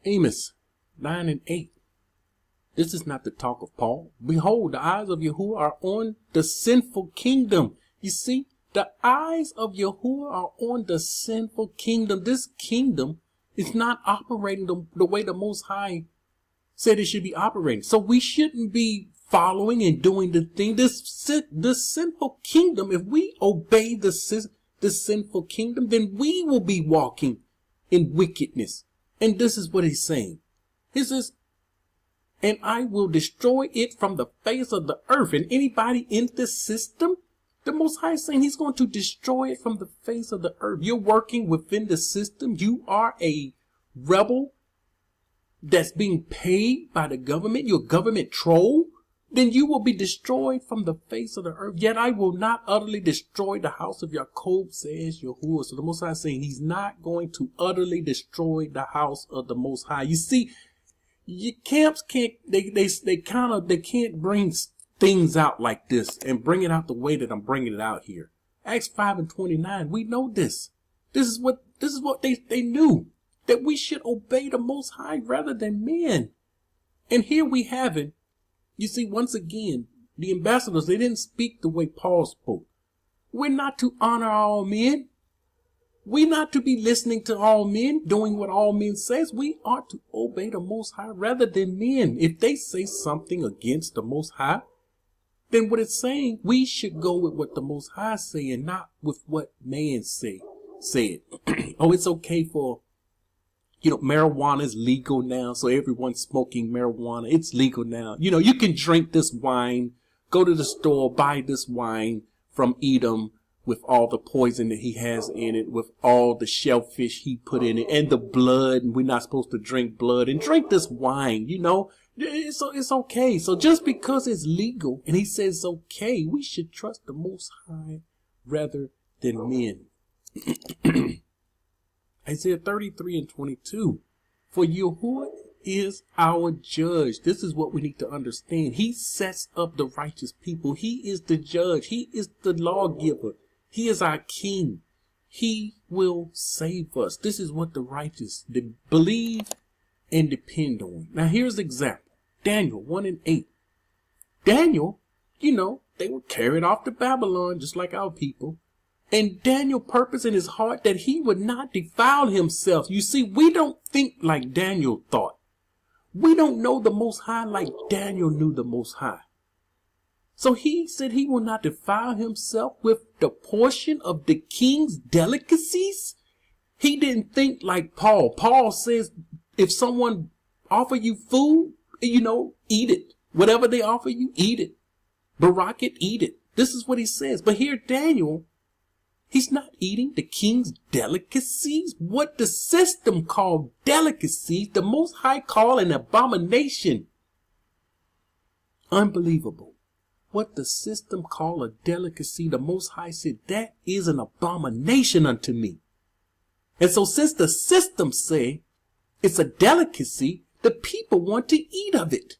Amos 9 and 8. This is not the talk of Paul. Behold, the eyes of Yahuwah are on the sinful kingdom. You see, the eyes of Yahuwah are on the sinful kingdom. This kingdom is not operating the way the Most High said it should be operating. So we shouldn't be following and doing the thing. This sinful kingdom, if we obey the sinful kingdom, then we will be walking in wickedness. And this is what he's saying. He says, and I will destroy it from the face of the earth. And anybody in this system, the Most High is saying he's going to destroy it from the face of the earth. You're working within the system. You are a rebel that's being paid by the government. You're a government troll. Then you will be destroyed from the face of the earth. Yet I will not utterly destroy the house of Jacob, says Yahuwah. So the Most High is saying he's not going to utterly destroy the house of the Most High. You see, your camps can't, they can't bring things out like this and bring it out the way that I'm bringing it out here. Acts 5 and 29, we know this. This is what they knew, that we should obey the Most High rather than men. And here we have it. You see, once again, the ambassadors, they didn't speak the way Paul spoke. We're not to honor all men. We're not to be listening to all men, doing what all men says. We are to obey the Most High rather than men. If they say something against the Most High, then what it's saying, we should go with what the Most High say and not with what man said. Oh, it's okay for, marijuana is legal now, so everyone's smoking marijuana. It's legal now. You can drink this wine, go to the store, buy this wine from Edom, with all the poison that he has in it, with all the shellfish he put in it, and the blood, and we're not supposed to drink blood, and drink this wine, it's okay. So just because it's legal, and he says it's okay, we should trust the Most High rather than men. Isaiah 33 and 22, for Yahuwah is our judge. This is what we need to understand. He sets up the righteous people. He is the judge. He is the lawgiver. He is our king. He will save us. This is what the righteous believe and depend on. Now here's an example. Daniel 1 and 8. Daniel, they were carried off to Babylon just like our people. And Daniel purposed in his heart that he would not defile himself. You see, we don't think like Daniel thought. We don't know the Most High like Daniel knew the Most High. So he said he will not defile himself with the portion of the king's delicacies. He didn't think like Paul. Paul says if someone offer you food, eat it. Whatever they offer you, eat it. Barak it, eat it. This is what he says. But here Daniel, he's not eating the king's delicacies. What the system called delicacies, the Most High call an abomination. Unbelievable. What the system called a delicacy, the Most High said, that is an abomination unto me. And so since the system say it's a delicacy, the people want to eat of it.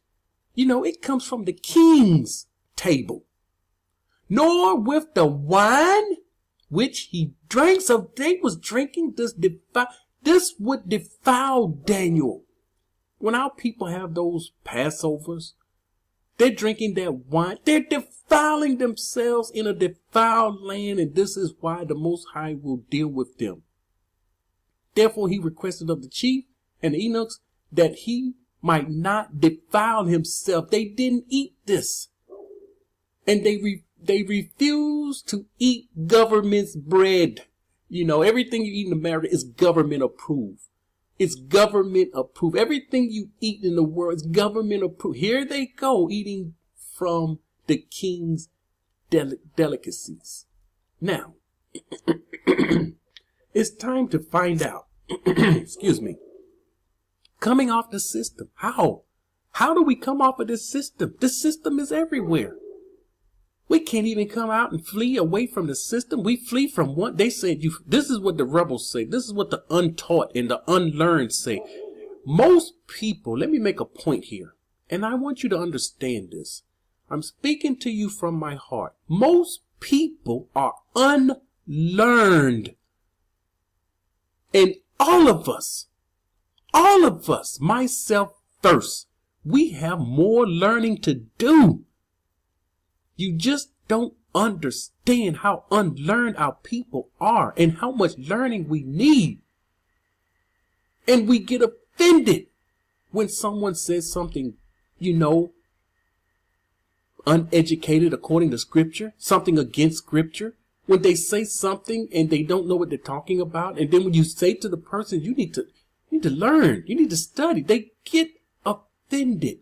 It comes from the king's table. Nor with the wine which he drank. So they was drinking this would defile Daniel. When our people have those Passovers, they're drinking that wine. They're defiling themselves in a defiled land, and this is why the Most High will deal with them. Therefore, he requested of the chief and the eunuchs that he might not defile himself. They didn't eat this. And they refused to eat government's bread. Everything you eat in America is government approved. It's government approved. Everything you eat in the world is government approved. Here they go, eating from the king's delicacies. Now, it's time to find out. Excuse me. Coming off the system. How? How do we come off of this system? This system is everywhere. We can't even come out and flee away from the system. We flee from what they said. This is what the rebels say. This is what the untaught and the unlearned say. Most people, let me make a point here, and I want you to understand this. I'm speaking to you from my heart. Most people are unlearned. And all of us All of us, myself first, we have more learning to do. You just don't understand how unlearned our people are and how much learning we need. And we get offended when someone says something, uneducated according to scripture, something against scripture. When they say something and they don't know what they're talking about, and then when you say to the person, you need to learn, you need to study, they get offended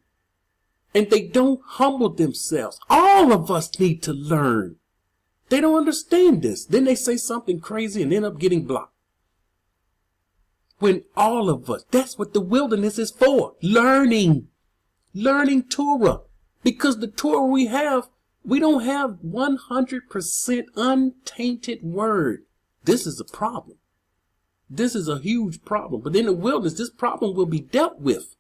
and they don't humble themselves. All of us need to learn. They don't understand this. Then they say something crazy and end up getting blocked. When all of us, that's what the wilderness is for. Learning Torah. Because the Torah we don't have 100% untainted word. This is a problem. This is a huge problem. But in the wilderness, this problem will be dealt with.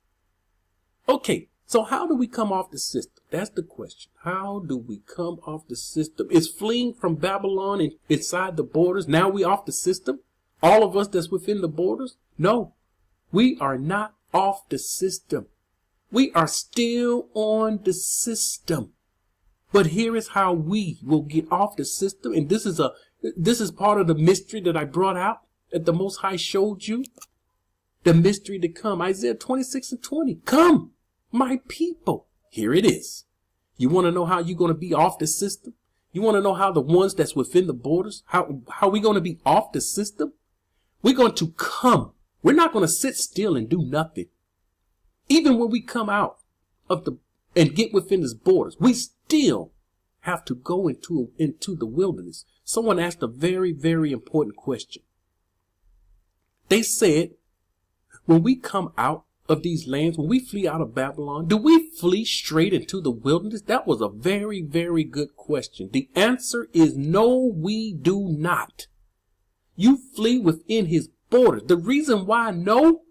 Okay, so how do we come off the system? That's the question. How do we come off the system? Is fleeing from Babylon and inside the borders, now we off the system? All of us that's within the borders? No, we are not off the system. We are still on the system. But here is how we will get off the system. And this is part of the mystery that I brought out, that the Most High showed you. The mystery to come. Isaiah 26:20. Come, my people. Here it is. You want to know how you're going to be off the system? You want to know how the ones that's within the borders, how we going to be off the system? We're going to come. We're not going to sit still and do nothing. Even when we come out of and get within his borders, we still have to go into the wilderness. Someone asked a very, very important question. They said, when we come out of these lands, when we flee out of Babylon, do we flee straight into the wilderness? That was a very, very good question. The answer is no, we do not. You flee within his borders. The reason why no,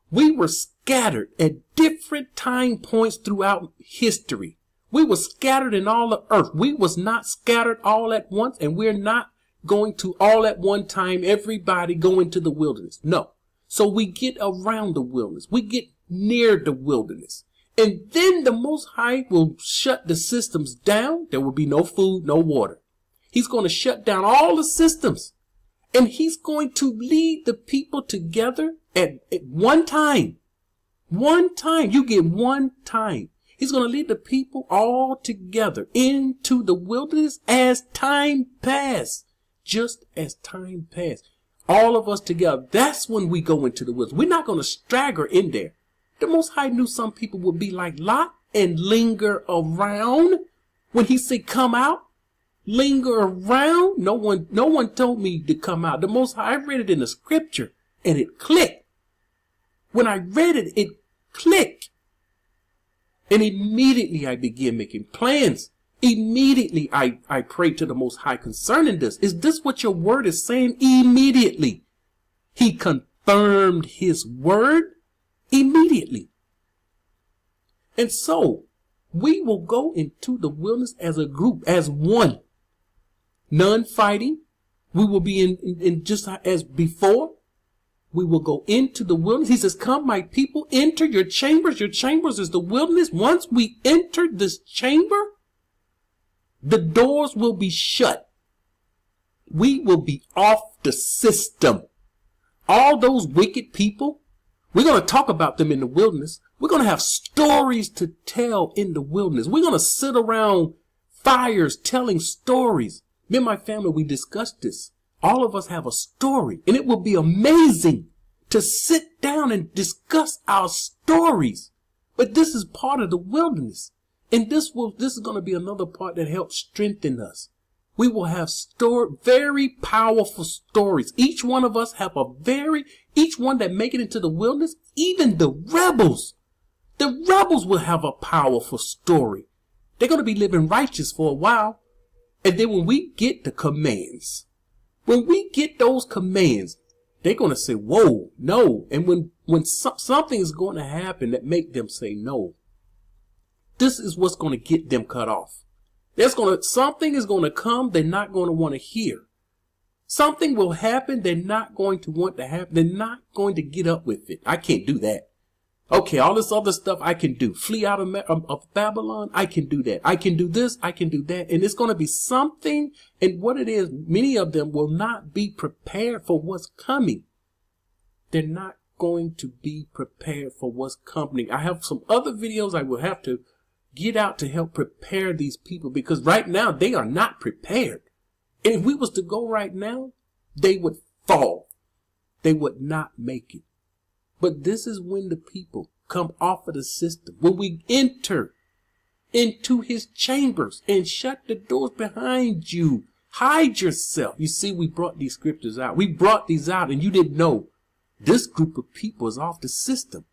we were scattered at different time points throughout history. We were scattered in all the earth. We was not scattered all at once, and we're not going to all at one time, everybody go into the wilderness. No. So we get around the wilderness. We get near the wilderness. And then the Most High will shut the systems down. There will be no food, no water. He's going to shut down all the systems. And he's going to lead the people together at one time. One time. You get one time. He's going to lead the people all together into the wilderness as time passes. Just as time passes. All of us together. That's when we go into the wilderness. We're not going to stagger in there. The Most High knew some people would be like Lot and linger around. When he said come out, linger around. No one told me to come out. The Most High, I read it in the scripture and it clicked. When I read it, it clicked. And immediately I began making plans. Immediately I prayed to the Most High concerning this. Is this what your word is saying? Immediately. He confirmed his word immediately. And so we will go into the wilderness as a group, as one. None fighting. We will be in just as before. We will go into the wilderness. He says, come, my people, enter your chambers. Your chambers is the wilderness. Once we enter this chamber, the doors will be shut. We will be off the system. All those wicked people, we're going to talk about them in the wilderness. We're going to have stories to tell in the wilderness. We're going to sit around fires telling stories. Me and my family, we discussed this. All of us have a story, and it will be amazing to sit down and discuss our stories. But this is part of the wilderness. And this is going to be another part that helps strengthen us. We will have very powerful stories. Each one of us have each one that make it into the wilderness, even the rebels will have a powerful story. They're going to be living righteous for a while. And then when we get the commands, when we get those commands, they're going to say, whoa, no. And when something is going to happen that make them say no, this is what's going to get them cut off. Something is going to come they're not going to want to hear. Something will happen they're not going to want to happen. They're not going to get up with it. I can't do that. Okay, all this other stuff I can do. Flee out of Babylon, I can do that. I can do this, I can do that. And it's going to be something, and what it is, many of them will not be prepared for what's coming. They're not going to be prepared for what's coming. I have some other videos I will have to get out to help prepare these people, because right now they are not prepared. And if we was to go right now, they would fall. They would not make it. But this is when the people come off of the system. When we enter into his chambers and shut the doors behind you. Hide yourself. You see, we brought these scriptures out. We brought these out and you didn't know. This group of people is off the system.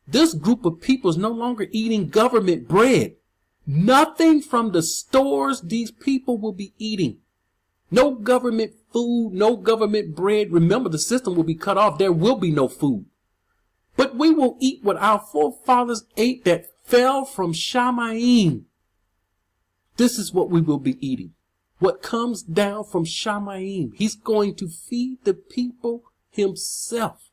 This group of people is no longer eating government bread. Nothing from the stores these people will be eating. No government food, no government bread. Remember, the system will be cut off. There will be no food. But we will eat what our forefathers ate that fell from Shamayim. This is what we will be eating. What comes down from Shamayim. He's going to feed the people himself.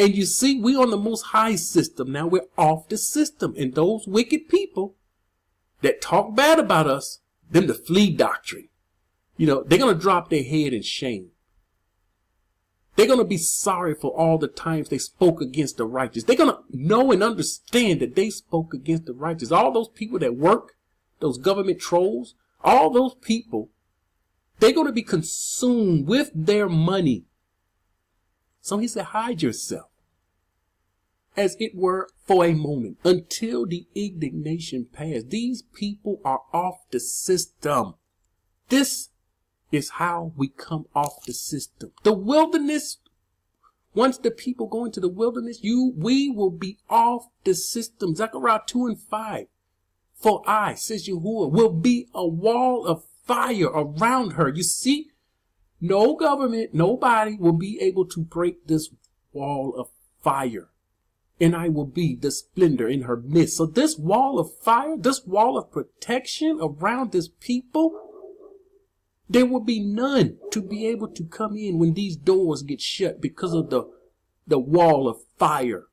And you see, we on the Most High system. Now we're off the system. And those wicked people that talk bad about us, them the flea doctrine. You know, they're going to drop their head in shame. They're going to be sorry for all the times they spoke against the righteous. They're going to know and understand that they spoke against the righteous. All those people that work, those government trolls, all those people, they're going to be consumed with their money. So he said, hide yourself, as it were, for a moment, until the indignation pass. These people are off the system. This is how we come off the system. The wilderness, once the people go into the wilderness, we will be off the system. Zechariah 2:5. For I, says Yahuwah, will be a wall of fire around her. You see, no government, nobody will be able to break this wall of fire. And I will be the splendor in her midst. So this wall of fire, this wall of protection around this people, there will be none to be able to come in when these doors get shut because of the wall of fire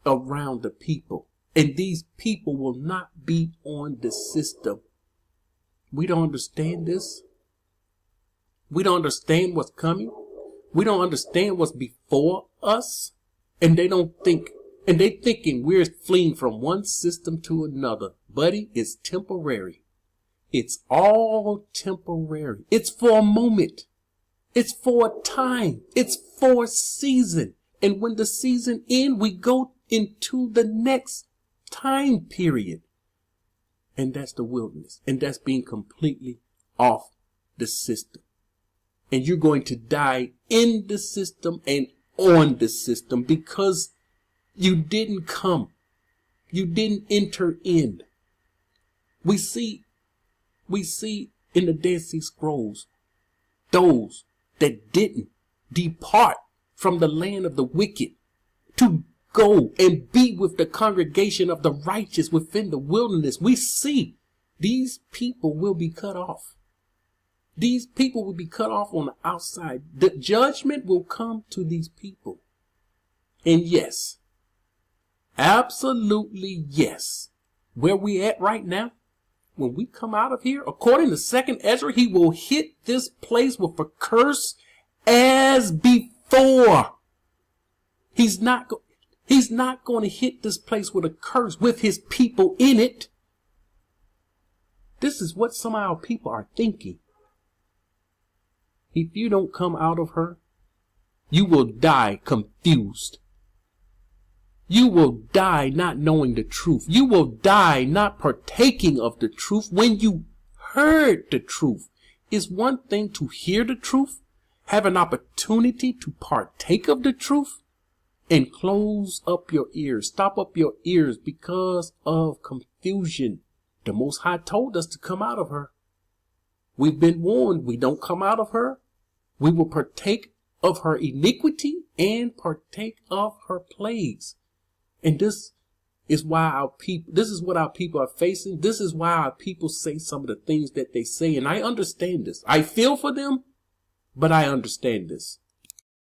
around the people. And these people will not be on the system. We don't understand this. We don't understand what's coming. We don't understand what's before us. And they don't think, and they thinking we're fleeing from one system to another. Buddy, it's temporary. It's all temporary. It's for a moment. It's for a time. It's for a season. And when the season ends, we go into the next time period. And that's the wilderness. And that's being completely off the system. And you're going to die in the system and on the system because you didn't come. You didn't enter in. We see in the Dead Sea Scrolls, those that didn't depart from the land of the wicked to go and be with the congregation of the righteous within the wilderness. We see these people will be cut off. These people will be cut off on the outside. The judgment will come to these people. And yes, absolutely yes, where we at right now, when we come out of here, according to 2nd Ezra, he will hit this place with a curse as before. He's not going to hit this place with a curse with his people in it. This is what some of our people are thinking. If you don't come out of her, you will die confused. You will die not knowing the truth. You will die not partaking of the truth when you heard the truth. It's one thing to hear the truth, have an opportunity to partake of the truth, and close up your ears. Stop up your ears because of confusion. The Most High told us to come out of her. We've been warned. We don't come out of her, we will partake of her iniquity and partake of her plagues. And this is why this is what our people are facing. This is why our people say some of the things that they say. And I understand this. I feel for them, But I understand this.